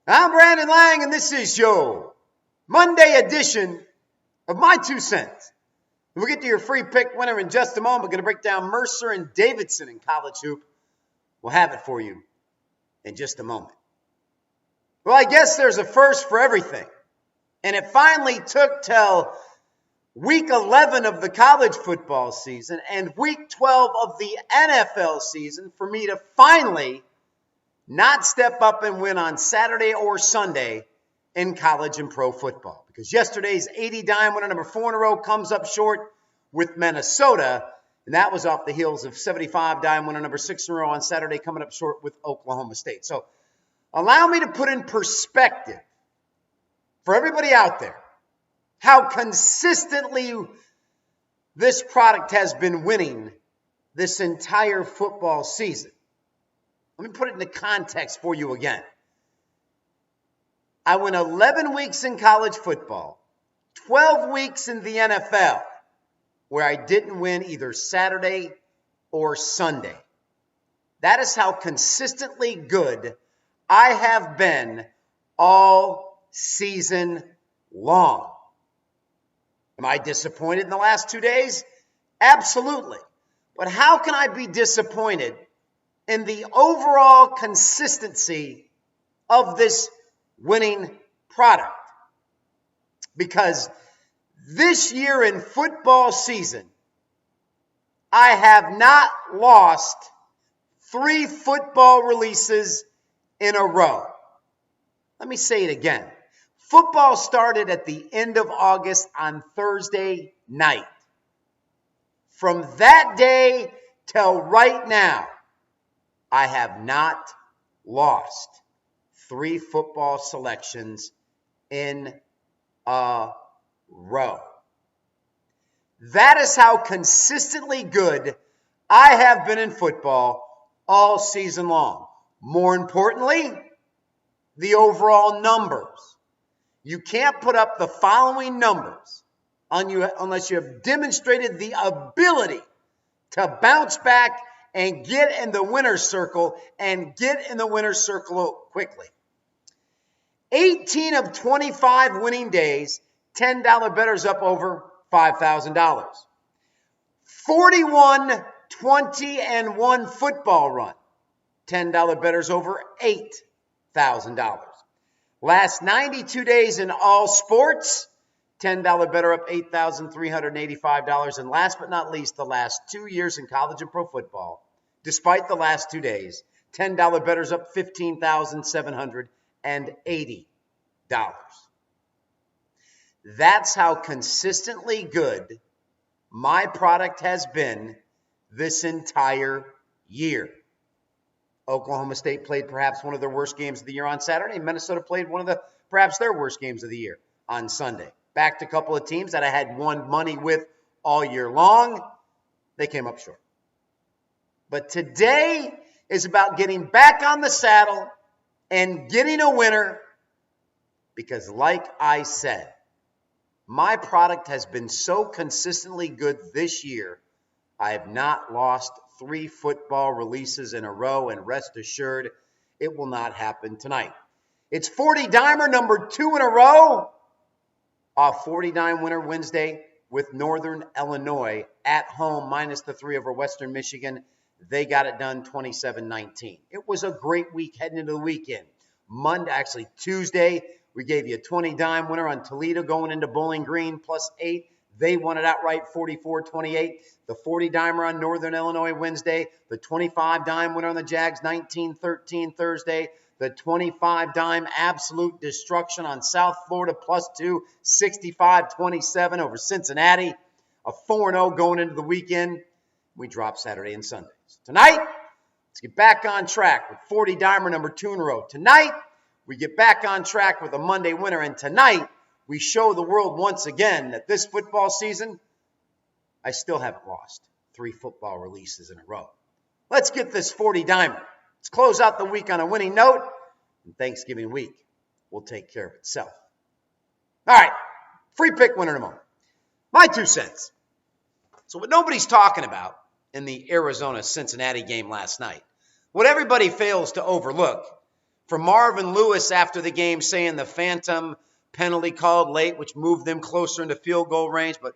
I'm Brandon Lang, and this is your Monday edition of My 2 Cents. We'll get to your free pick winner in just a moment. We're going to break down Mercer and Davidson in college hoop. We'll have it for you in just a moment. Well, I guess there's a first for everything. And it finally took till week 11 of the college football season and week 12 of the NFL season for me to finally not step up and win on Saturday or Sunday in college and pro football. Because yesterday's 80-dime winner number 4 in a row comes up short with Minnesota, and that was off the heels of 75-dime winner number 6 in a row on Saturday coming up short with Oklahoma State. So allow me to put in perspective for everybody out there how consistently this product has been winning this entire football season. Let me put it into context for you again. I went 11 weeks in college football, 12 weeks in the NFL, where I didn't win either Saturday or Sunday. That is how consistently good I have been all season long. Am I disappointed in the last 2 days? Absolutely. But how can I be disappointed in the overall consistency of this winning product? Because this year in football season, I have not lost 3 football releases in a row. Let me say it again. Football started at the end of August on Thursday night. From that day till right now, I have not lost 3 football selections in a row. That is how consistently good I have been in football all season long. More importantly, the overall numbers. You can't put up the following numbers on you unless you have demonstrated the ability to bounce back and get in the winner's circle and get in the winner's circle quickly. 18 of 25 winning days, $10 bettors up over $5,000. 41 20-1 football run, $10 bettors over $8,000. Last 92 days in all sports, $10 better up $8,385. And last but not least, the last 2 years in college and pro football, despite the last 2 days, $10 bettors up $15,780. That's how consistently good my product has been this entire year. Oklahoma State played perhaps one of their worst games of the year on Saturday. Minnesota played one of perhaps their worst games of the year on Sunday. Backed a couple of teams that I had won money with all year long. They came up short. But today is about getting back on the saddle and getting a winner because, like I said, my product has been so consistently good this year, I have not lost 3 football releases in a row, and rest assured, it will not happen tonight. It's 40-dimer number 2 in a row off 40-dime winner Wednesday with Northern Illinois at home minus the 3 over Western Michigan. They got it done 27-19. It was a great week heading into the weekend. Tuesday, we gave you a 20-dime winner on Toledo going into Bowling Green plus 8. They won it outright 44-28. The 40-dimer on Northern Illinois Wednesday. The 25-dime winner on the Jags 19-13 Thursday. The 25-dime absolute destruction on South Florida plus 2, 65-27 over Cincinnati. A 4-0 going into the weekend. We drop Saturday and Sundays. Tonight, let's get back on track with 40-dimer number 2 in a row. Tonight, we get back on track with a Monday winner. And tonight, we show the world once again that this football season, I still haven't lost 3 football releases in a row. Let's get this 40-dimer. Let's close out the week on a winning note. And Thanksgiving week will take care of itself. All right, free pick winner in a moment. My 2 cents. So what nobody's talking about in the Arizona-Cincinnati game last night, what everybody fails to overlook For Marvin Lewis after the game saying the phantom penalty called late, which moved them closer into field goal range. But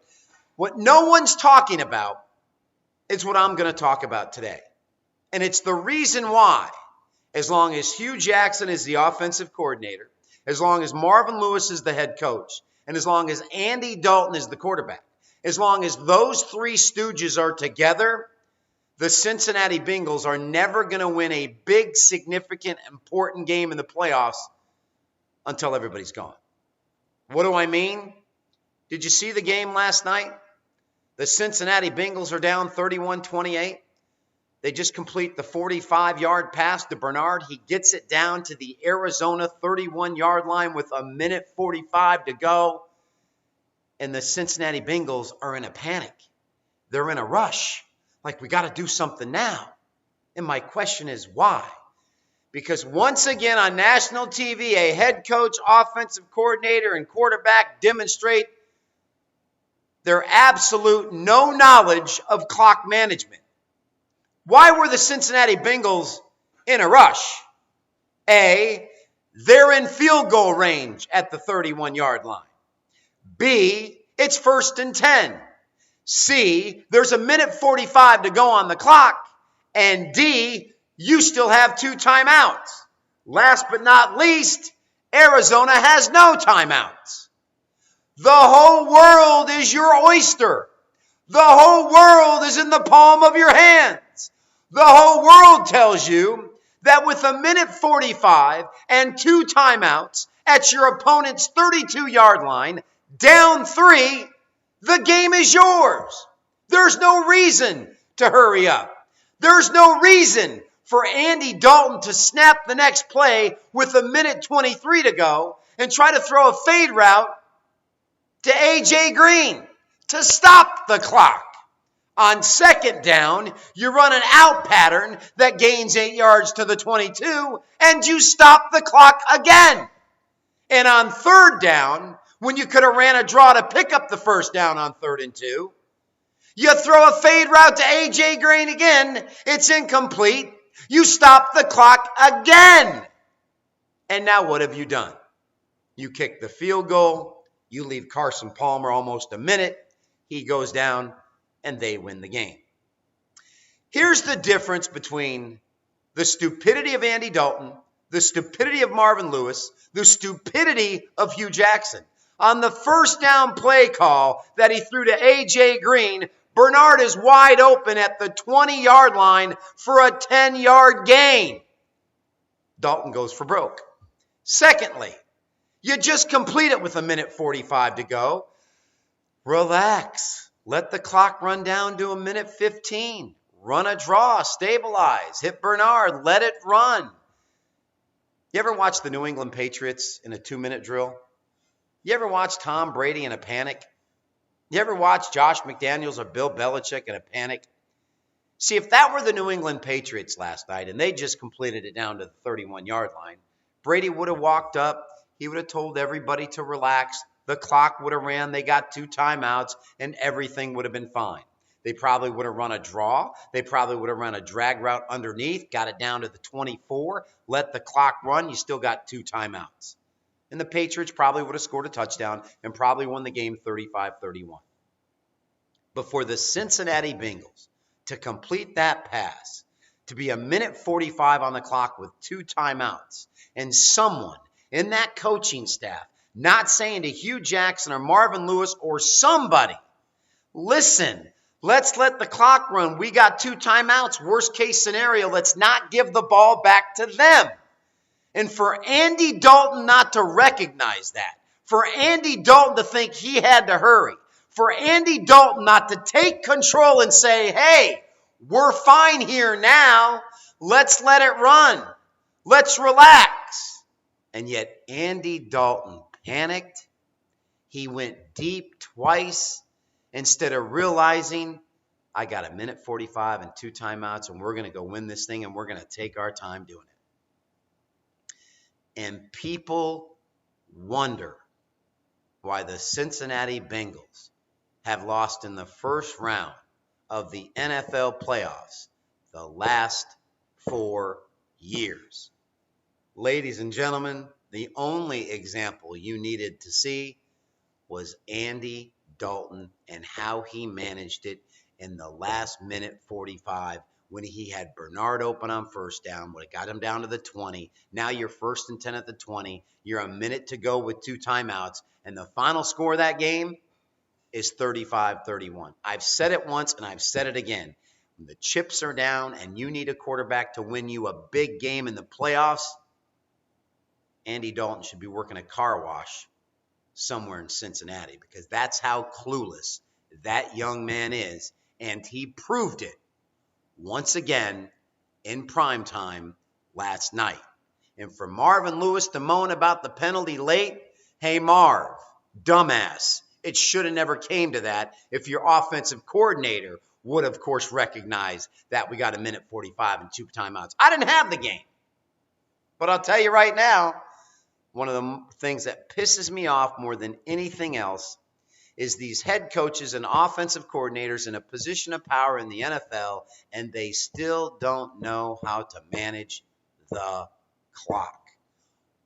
what no one's talking about is what I'm going to talk about today. And it's the reason why, as long as Hugh Jackson is the offensive coordinator, as long as Marvin Lewis is the head coach, and as long as Andy Dalton is the quarterback, as long as those three stooges are together, the Cincinnati Bengals are never going to win a big, significant, important game in the playoffs until everybody's gone. What do I mean? Did you see the game last night? The Cincinnati Bengals are down 31-28. They just complete the 45-yard pass to Bernard. He gets it down to the Arizona 31-yard line with 1:45 to go. And the Cincinnati Bengals are in a panic. They're in a rush. Like, we got to do something now. And my question is, why? Because once again on national TV, a head coach, offensive coordinator, and quarterback demonstrate their absolute no knowledge of clock management. Why were the Cincinnati Bengals in a rush? A, they're in field goal range at the 31-yard line. B, it's 1st and 10. C, there's 1:45 to go on the clock. And D, you still have 2 timeouts. Last but not least, Arizona has no timeouts. The whole world is your oyster. The whole world is in the palm of your hands. The whole world tells you that with 1:45 and 2 timeouts at your opponent's 32-yard line, down 3, the game is yours. There's no reason to hurry up. There's no reason for Andy Dalton to snap the next play with 1:23 to go and try to throw a fade route to A.J. Green to stop the clock. On 2nd down, you run an out pattern that gains 8 yards to the 22, and you stop the clock again. And on 3rd down, when you could have ran a draw to pick up the 1st down on 3rd and 2, you throw a fade route to A.J. Green again. It's incomplete. You stop the clock again. And now what have you done? You kick the field goal. You leave Carson Palmer almost a minute. He goes down, and they win the game. Here's the difference between the stupidity of Andy Dalton, the stupidity of Marvin Lewis, the stupidity of Hugh Jackson. On the 1st down play call that he threw to A.J. Green, Bernard is wide open at the 20-yard line for a 10-yard gain. Dalton goes for broke. Secondly, you just complete it with 1:45 to go. Relax. Let the clock run down to 1:15. Run a draw. Stabilize. Hit Bernard. Let it run. You ever watch the New England Patriots in a 2-minute drill? You ever watch Tom Brady in a panic? You ever watch Josh McDaniels or Bill Belichick in a panic? See, if that were the New England Patriots last night and they just completed it down to the 31-yard line, Brady would have walked up. He would have told everybody to relax. The clock would have ran. They got 2 timeouts, and everything would have been fine. They probably would have run a draw. They probably would have run a drag route underneath, got it down to the 24, let the clock run. You still got 2 timeouts. And the Patriots probably would have scored a touchdown and probably won the game 35-31. But for the Cincinnati Bengals to complete that pass, to be 1:45 on the clock with 2 timeouts, and someone in that coaching staff not saying to Hugh Jackson or Marvin Lewis or somebody, listen, let's let the clock run. We got 2 timeouts. Worst case scenario, let's not give the ball back to them. And for Andy Dalton not to recognize that, for Andy Dalton to think he had to hurry, for Andy Dalton not to take control and say, hey, we're fine here now. Let's let it run. Let's relax. And yet Andy Dalton panicked. He went deep twice instead of realizing, I got 1:45 and 2 timeouts, and we're going to go win this thing, and we're going to take our time doing it. And people wonder why the Cincinnati Bengals have lost in the first round of the NFL playoffs the last 4 years. Ladies and gentlemen, the only example you needed to see was Andy Dalton and how he managed it in the last minute 45 when he had Bernard open on first down, would have got him down to the 20. Now you're 1st and 10 at the 20. You're a minute to go with 2 timeouts, and the final score of that game is 35-31. I've said it once, and I've said it again. When the chips are down and you need a quarterback to win you a big game in the playoffs, Andy Dalton should be working a car wash somewhere in Cincinnati, because that's how clueless that young man is, and he proved it once again in prime time last night. And for Marvin Lewis to moan about the penalty late, hey Marv, dumbass, it should have never came to that if your offensive coordinator would, of course, recognize that we got a minute 45 and 2 timeouts. I didn't have the game. But I'll tell you right now, one of the things that pisses me off more than anything else is these head coaches and offensive coordinators in a position of power in the NFL, and they still don't know how to manage the clock.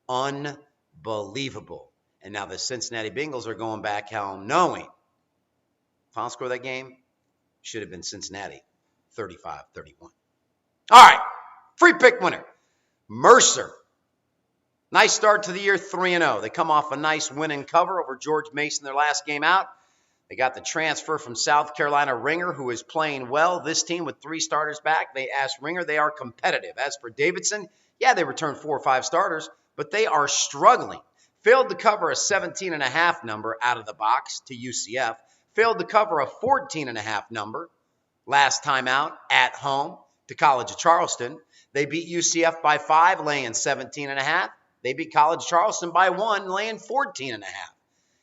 Unbelievable. And now the Cincinnati Bengals are going back home knowing final score of that game should have been Cincinnati 35-31. All right, free pick winner, Mercer. Nice start to the year, 3-0. They come off a nice win and cover over George Mason their last game out. They got the transfer from South Carolina, Ringer, who is playing well. This team with 3 starters back, they asked Ringer, they are competitive. As for Davidson, yeah, they returned 4 or 5 starters, but they are struggling. Failed to cover a 17.5 number out of the box to UCF. Failed to cover a 14.5 number last time out at home to College of Charleston. They beat UCF by 5, laying 17.5. They beat College of Charleston by 1, laying 14.5. I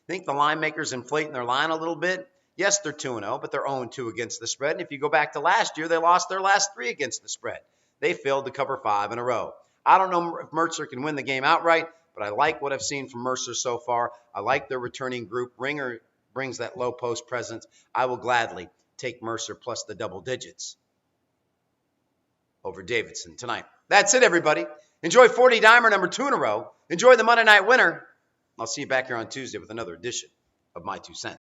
think the line makers inflating their line a little bit. Yes, they're 2-0, but they're 0-2 against the spread. And if you go back to last year, they lost their last 3 against the spread. They failed to cover 5 in a row. I don't know if Mercer can win the game outright, but I like what I've seen from Mercer so far. I like their returning group. Ringer brings that low post presence. I will gladly take Mercer plus the double digits over Davidson tonight. That's it, everybody. Enjoy 40 Dimer number 2 in a row. Enjoy the Monday night winner. I'll see you back here on Tuesday with another edition of My 2 Cents.